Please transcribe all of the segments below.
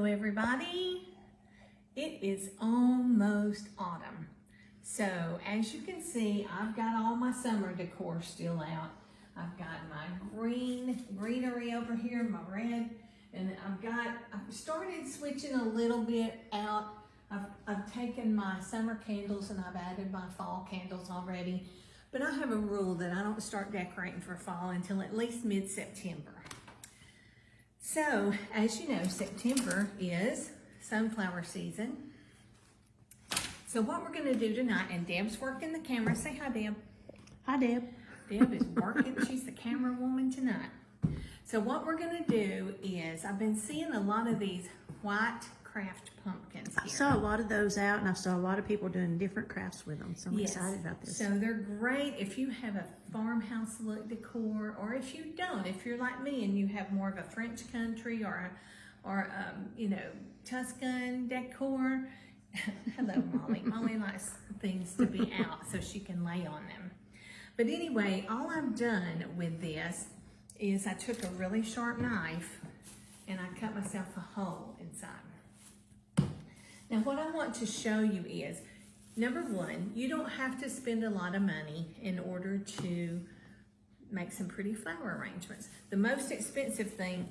everybody. It is almost autumn. So as you can see, I've got all my summer decor still out. I've got my greenery over here, my red, and I've started switching a little bit out. I've taken my summer candles and I've added my fall candles already. But I have a rule that I don't start decorating for fall until at least mid-September. So, as you know, September is sunflower season. So what we're gonna do tonight, and Deb's working the camera. Say hi, Deb. Hi, Deb. Deb is working, she's the camera woman tonight. So what we're gonna do is, I've been seeing a lot of these white craft pumpkins here. I saw a lot of those out, and I saw a lot of people doing different crafts with them, so I'm Yes. excited about this. So they're great if you have a farmhouse look decor, or if you don't, if you're like me and you have more of a French country or you know, Tuscan decor. Hello, Molly. Molly likes things to be out so she can lay on them. But anyway, all I've done with this is I took a really sharp knife and I cut myself a hole inside. Now what I want to show you is, number one, you don't have to spend a lot of money in order to make some pretty flower arrangements. The most expensive thing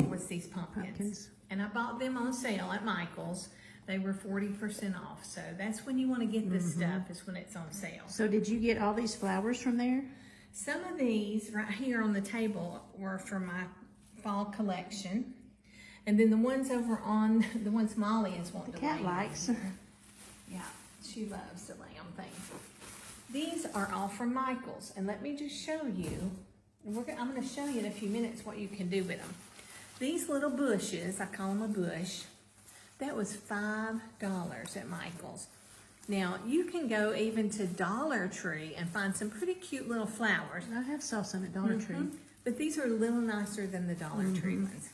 was these pumpkins. And I bought them on sale at Michael's. They were 40% off. So that's when you want to get this stuff, is when it's on sale. So did you get all these flowers from there? Some of these right here on the table were from my fall collection. And then the ones over on, the ones Molly is wanting to lay on. The cat likes. Yeah, she loves to lay on things. These are all from Michael's. And let me just show you, and I'm going to show you in a few minutes what you can do with them. These little bushes, I call them a bush, that was $5 at Michael's. Now, you can go even to Dollar Tree and find some pretty cute little flowers. I have saw some at Dollar Tree. But these are a little nicer than the Dollar Tree ones.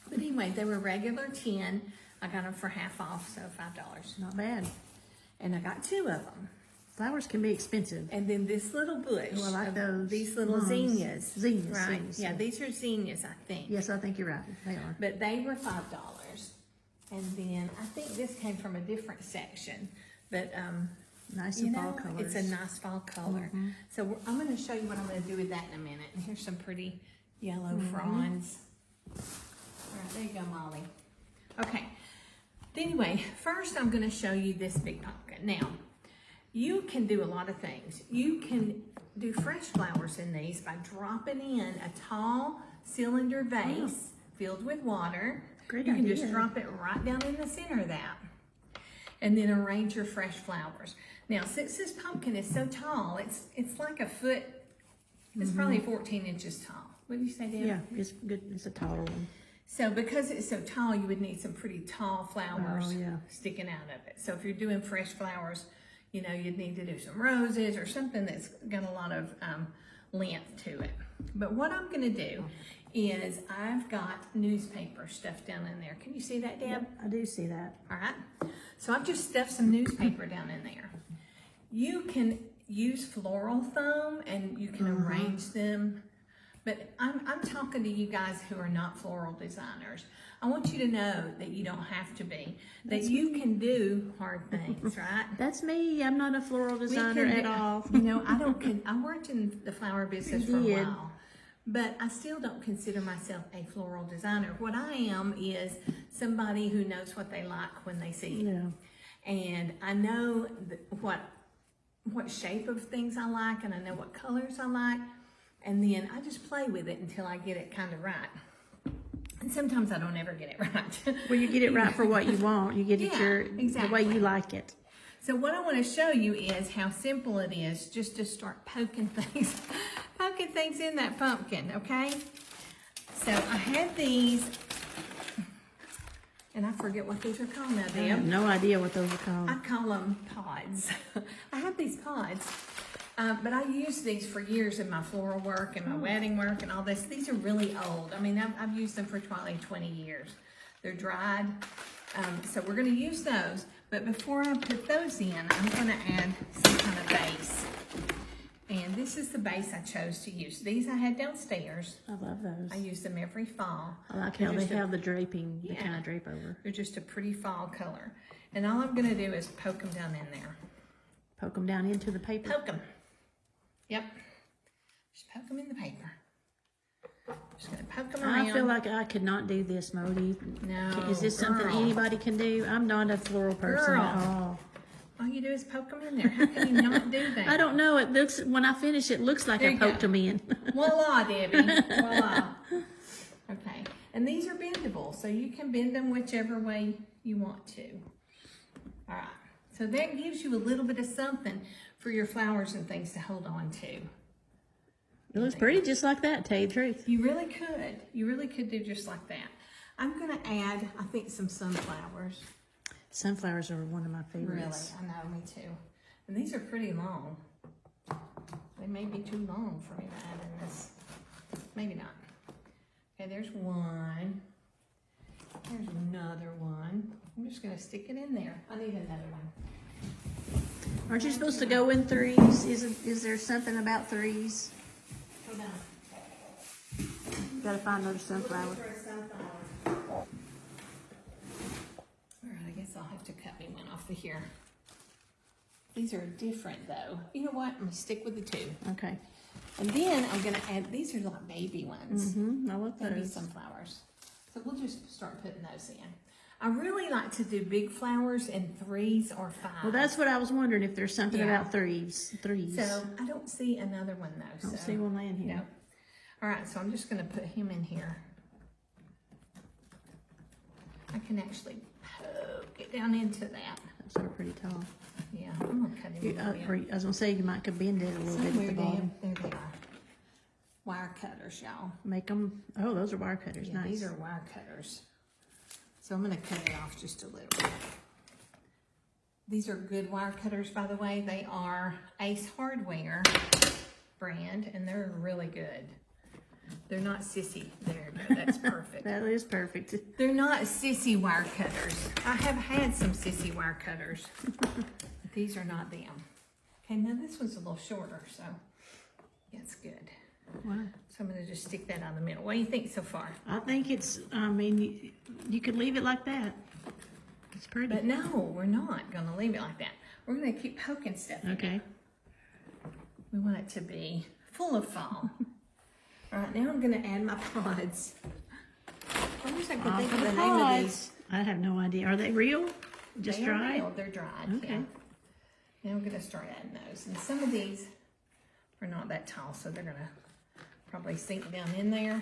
But anyway, they were regular 10. I got them for half off, so $5. Not bad. And I got 2 of them. Flowers can be expensive. And then this little bush. Oh, I like those. These little Mums. zinnias. Zinnias, Right. zinnias, Yeah, yeah. these are zinnias, I think. Yes, I think you're right. They are. But they were $5. And then I think this came from a different section. But Nice you and know, fall colors. it's a nice fall color. So I'm going to show you what I'm going to do with that in a minute. And here's some pretty yellow fronds. All right, there you go, Molly. Okay. Anyway, first I'm going to show you this big pumpkin. Now, you can do a lot of things. You can do fresh flowers in these by dropping in a tall cylinder vase filled with water. Great You can idea. just drop it right down in the center of that. And then arrange your fresh flowers. Now, since this pumpkin is so tall, it's like a foot, it's probably 14 inches tall. What did you say, Deb? Yeah, it's good. It's a taller one. So because it's so tall, you would need some pretty tall flowers Oh, yeah. sticking out of it. So if you're doing fresh flowers, you know, you'd need to do some roses or something that's got a lot of length to it. But what I'm gonna do is I've got newspaper stuffed down in there. Can you see that, Deb? Yep, I do see that. All right. So I've just stuffed some newspaper down in there. You can use floral foam and you can arrange them. But I'm talking to you guys who are not floral designers. I want you to know that you don't have to be. That you can do hard things, right? That's me. I'm not a floral We designer can at do- all. You know, I worked in the flower business for a You did. while. But I still don't consider myself a floral designer. What I am is somebody who knows what they like when they see it. Yeah. And I know what shape of things I like, and I know what colors I like. And then I just play with it until I get it kind of right. And sometimes I don't ever get it right. Well, you get it right for what you want. You get it Yeah, the way exactly. you like it. So what I want to show you is how simple it is just to start poking things in that pumpkin, okay? So I had these, and I forget what these are called now, I have Deb. no idea what those are called. I call them pods. I have these pods, but I used these for years in my floral work and my wedding work and all this. These are really old. I mean, I've used them for probably 20 years. They're dried, so we're going to use those. But before I put those in, I'm going to add some kind of base. And this is the base I chose to use. These I had downstairs. I love those. I use them every fall. I like how They're they just have the draping, the Yeah. kind of drape over. They're just a pretty fall color. And all I'm gonna do is poke them down in there. Poke them down into the paper. Poke them. Yep. Just poke them in the paper. Just gonna poke them around. I feel like I could not do this, Modi. No, Is this something girl. anybody can do? I'm not a floral person Girl. at all. All you do is poke them in there. How can you not do that? I don't know. It looks, when I finish, it looks like There I you go. poked them in. Voila, Debbie. Voila. Okay. And these are bendable, so you can bend them whichever way you want to. All right. So that gives you a little bit of something for your flowers and things to hold on to. It looks pretty just like that, to tell you the truth. You really could. You really could do just like that. I'm going to add, I think, some sunflowers. Sunflowers are one of my Really, favorites. I know, me too. And these are pretty long. They may be too long for me to add in this. Maybe not. Okay, there's one. There's another one. I'm just gonna stick it in there. I need another one. Aren't you supposed to go in threes? Is there something about threes? Hold on. Gotta find another sunflower. For a sunflower. All right, I guess I'll have to cut me one off of here. These are different though. You know what? I'm gonna stick with the two. Okay. And then I'm gonna add, these are like baby ones. Mm-hmm. I love Baby those. sunflowers. So we'll just start putting those in. I really like to do big flowers in 3s or 5s. Well, that's what I was wondering, if there's something Yeah. about threes. So I don't see another one though. I don't so, see one laying here. No. All right, so I'm just gonna put him in here. I can actually poke it down into that. Those are pretty tall. Yeah, I'm gonna cut him a little bit. I was gonna say you might could bend it a little bit at Somewhere the bottom. there they are. Wire cutters, y'all. Make them. Oh, those are wire cutters. Yeah, Nice. these are wire cutters. So I'm gonna cut it off just a little bit. These are good wire cutters, by the way. They are Ace Hardware brand, and they're really good. They're not sissy. There, that's perfect. That is perfect. They're not sissy wire cutters. I have had some sissy wire cutters. But these are not them. Okay, now this one's a little shorter, so it's good. Wow. So I'm gonna just stick that on the middle. What do you think so far? I think it's. I mean, you could leave it like that. It's pretty. But no, we're not gonna leave it like that. We're gonna keep poking stuff in. Okay. We want it to be full of fall. All right, now I'm gonna add my pods. I wish I could think of the name of these. I have no idea. Are they real? Just They are dried? real. They're dried. Okay. Yeah. Now I'm gonna start adding those, and some of these are not that tall, so they're gonna probably sink down in there.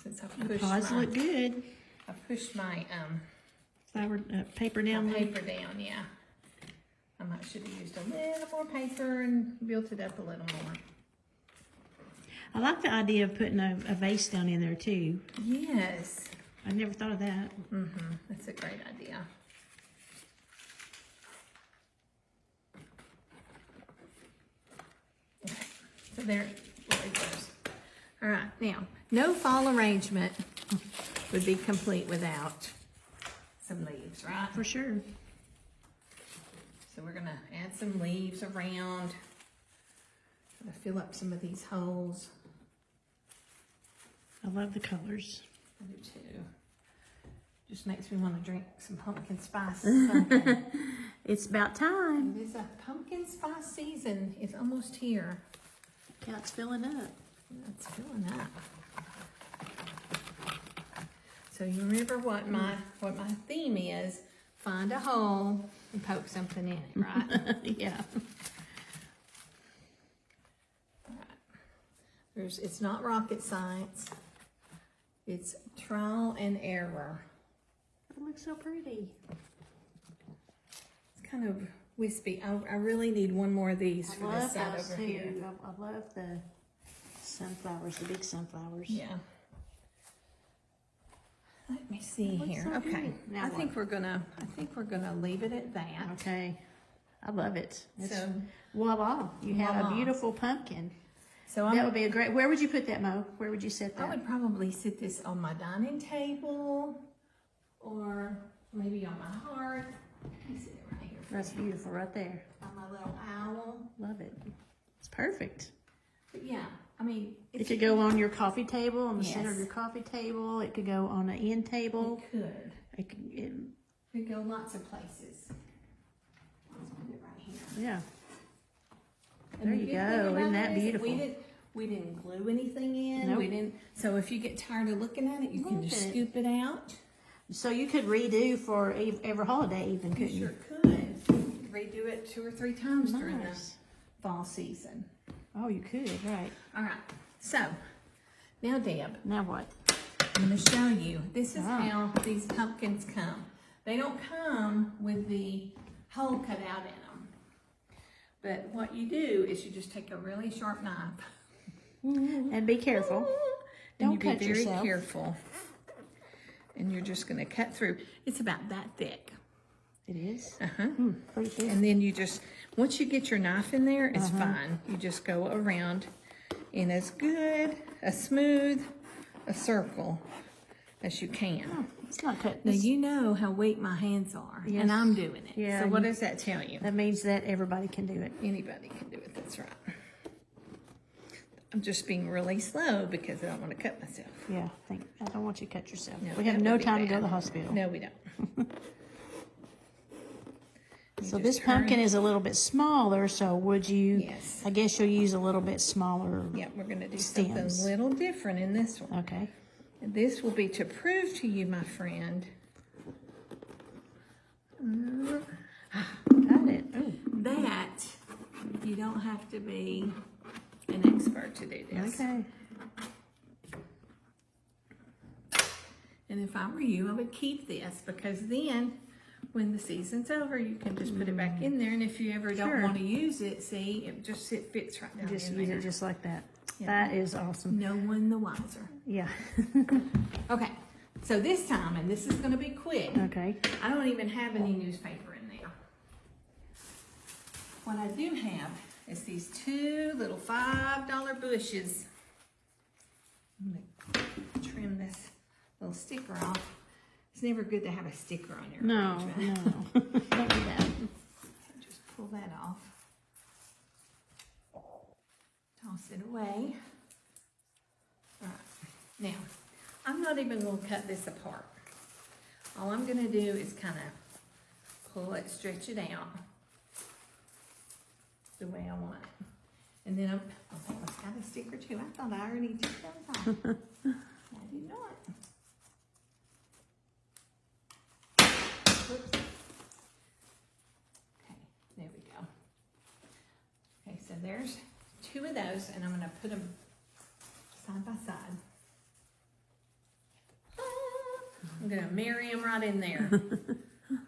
Since The pods look good. I pushed my Flower paper down. paper down, yeah. I might should have used a little more paper and built it up a little more. I like the idea of putting a vase down in there too. Yes. I never thought of that. That's a great idea. Okay, so there it goes. All right, now, no fall arrangement would be complete without some leaves, right? For sure. So we're gonna add some leaves around. Gonna fill up some of these holes. I love the colors. I do too. Just makes me want to drink some pumpkin spice something. It's about time. It is a pumpkin spice season. It's almost here. Yeah, it's filling up. It's filling up. So you remember what my theme is? Find a hole and poke something in it, right? Yeah. It's not rocket science. It's trial and error. It looks so pretty. It's kind of wispy. I really need one more of these for this side those over here. too. I love the sunflowers, the big sunflowers. Yeah. Let me see looks here. so Okay. good. Now I think we're gonna leave it at that. Okay. I love it. It's, So- voila. You have a Voila. beautiful pumpkin. So That would be a great, where would you put that, Mo? Where would you set I that? would probably sit this on my dining table or maybe on my hearth. Let me sit it right here. That's beautiful right there. On my my little owl. Love it. It's perfect. But yeah, I mean, It could go on your coffee table, on the center of Yes. your coffee table. It could go on an end table. It could. It Could go lots of places. Let's put it right here. yeah. And There the you good thing go. about Isn't that it is beautiful? We didn't glue anything in. Nope. We didn't. So if you get tired of looking at it, you can Look just at it. scoop it out. So you could redo for every holiday even, You couldn't you? sure could. Redo it 2 or 3 times during the Nice. fall season. Oh, you could, right. All right. So now, Deb, Now what? I'm going to show you. This is Ah. how these pumpkins come. They don't come with the hole cut out in them. But what you do is you just take a really sharp knife. And be careful. And Don't you cut be very yourself. careful. And you're just going to cut through. It's about that thick. It is. Uh-huh. Pretty thick. And then you just, once you get your knife in there, it's fine. You just go around in as good, a smooth, a circle as you can. It's not cut. Now you know how weak my hands are, Yes. and I'm doing it. Yeah, So what you- does that tell you? That means that everybody can do it. Anybody can do it, that's right. I'm just being really slow because I don't want to cut myself. Yeah, I don't want you to cut yourself. No, We that have no would be time to go bad. to the hospital. No, we don't. So just this turn- pumpkin is a little bit smaller, so would you, Yes. I guess you'll use a little bit smaller. Yeah, we're going to do Stems. something a little different in this one. Okay. And this will be to prove to you, my friend, Got it. Oh, that you don't have to be an expert to do this. okay. And if I were you, I would keep this because then when the season's over, you can just put it back in there. And if you ever don't Sure. want to use it, see, it fits right down Just in use there. it just like that. Yeah. That is awesome. No one the wiser. Yeah. Okay, so this time, and this is going to be quick, Okay. I don't even have any newspaper in there. What I do have is these 2 little $5 bushes. I'm going to trim this little sticker off. It's never good to have a sticker on your No, arrangement. no. Don't do that. Just pull that off. Toss it away. All right. Now, I'm not even going to cut this apart. All I'm going to do is kind of pull it, stretch it out the way I want it. And then oh, it's got a sticker too. I thought I already took those off. I did not. Whoops. Okay, there we go. Okay, so there's 2 of those, and I'm going to put them side by side. I'm going to marry them right in there.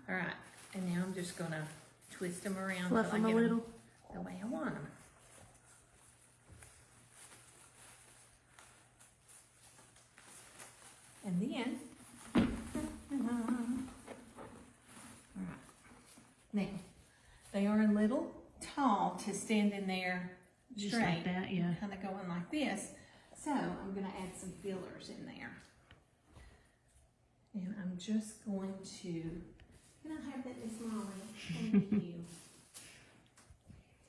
All right, and now I'm just going to twist them around Fluff till I them a get 'em little. the way I want them. And then, all right. Now, they are a little tall to stand in there Just straight. like that, yeah. Kind of going like this. So I'm going to add some fillers in there. And I'm just going to, can I have that, Miss Molly? Thank you.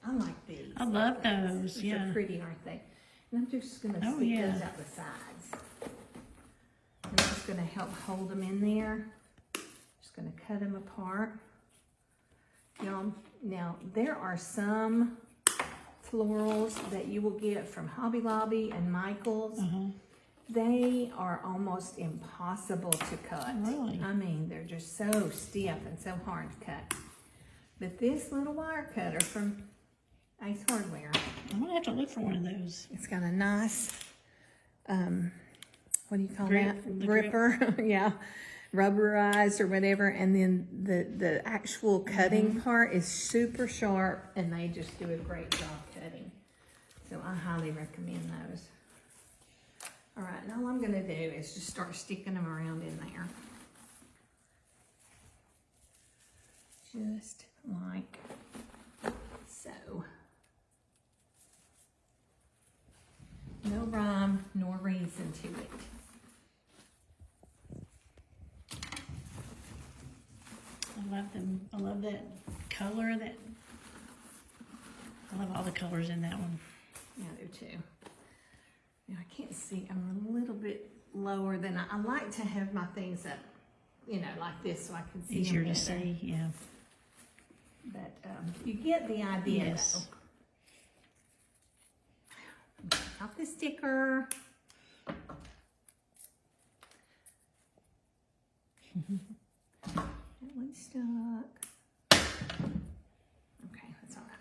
I like these. I love those, These yeah. are pretty, aren't they? And I'm just going to Oh, stick yeah. those out the sides. I'm just going to help hold them in there. Just going to cut them apart. Now, there are some florals that you will get from Hobby Lobby and Michael's. They are almost impossible to cut. Really? I mean, they're just so stiff and so hard to cut. But this little wire cutter from Ace Hardware, I'm gonna have to look for one of those. it's got a nice, what do you call Grip, that? the grip. Gripper, yeah, rubberized or whatever. And then the actual cutting part is super sharp, and they just do a great job cutting. So I highly recommend those. All right, and all I'm gonna do is just start sticking them around in there. Just like so. No rhyme nor reason to it. I love them. I love that color, that I love all the colors in that one. Yeah, I do too. Now I can't see, I'm a little bit lower than I like to have my things up, you know, like this so I can see Easier them to better. see, yeah. But you get the idea Yes. though. Take off the sticker. That one's stuck. Okay, that's all right.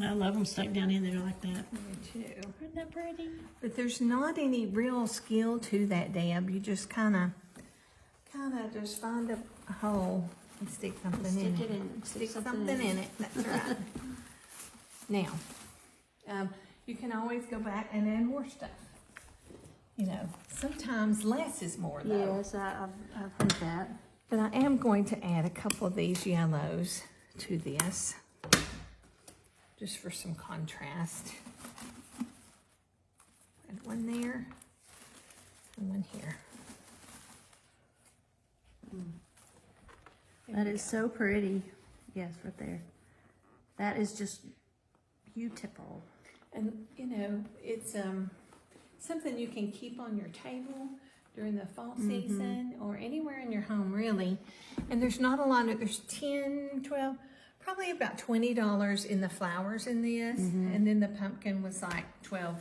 I love them stuck down in there like that. Me too. Isn't that pretty? But there's not any real skill to that, Deb. You just kind of just find a hole and stick something in Stick it. it in. Stick something in it. That's right. Now, you can always go back and add more stuff. You know, sometimes less is more though. Yes, I've heard that. But I am going to add a couple of these yellows to this, just for some contrast. Add one there, and one here. That is so pretty. Yes, right there. That is just beautiful. And you know, it's something you can keep on your table during the fall season or anywhere in your home really. And there's not a lot of, there's 10, 12, probably about $20 in the flowers in this. And then the pumpkin was like $12.99.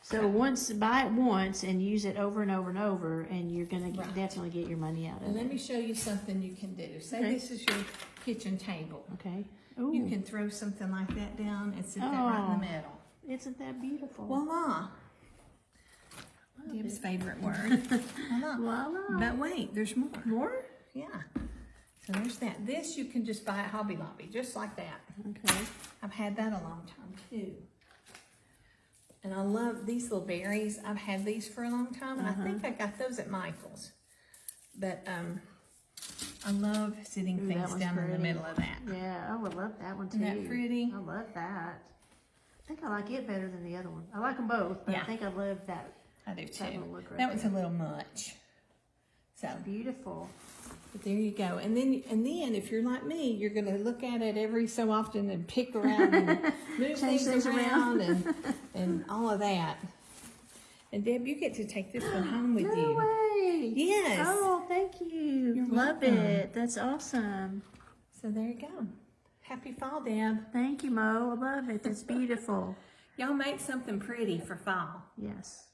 So buy it once and use it over and over and over, and you're gonna Right. definitely get your money out And of let it. me show you something you can do. Say Okay. this is your kitchen table. Okay. You Ooh, can throw something like that down and sit that right in Oh. the middle. isn't that beautiful? Voila. Deb's favorite word. Voila. Voila. But wait, there's more. More? Yeah. So there's that. This you can just buy at Hobby Lobby, just like that. Okay. I've had that a long time too. And I love these little berries. I've had these for a long time, and I think I got those at Michael's. But I love sitting Ooh, that things one's down in the pretty. middle of that. Yeah, I would love that one too. Isn't that pretty? I love that. I think I like it better than the other one. I like them both, but Yeah. I think I love that. I do That too. one look right That one's a there. little much. So, Beautiful. but there you go. And then if you're like me, you're gonna look at it every so often and pick around and move Change things things around and all of that. And Deb, you get to take this one home with No you. way. Yes. Oh, thank you. You're love welcome. it. That's awesome. So there you go. Happy fall, Deb. Thank you, Mo. I love it. That's beautiful. Y'all make something pretty for fall. Yes.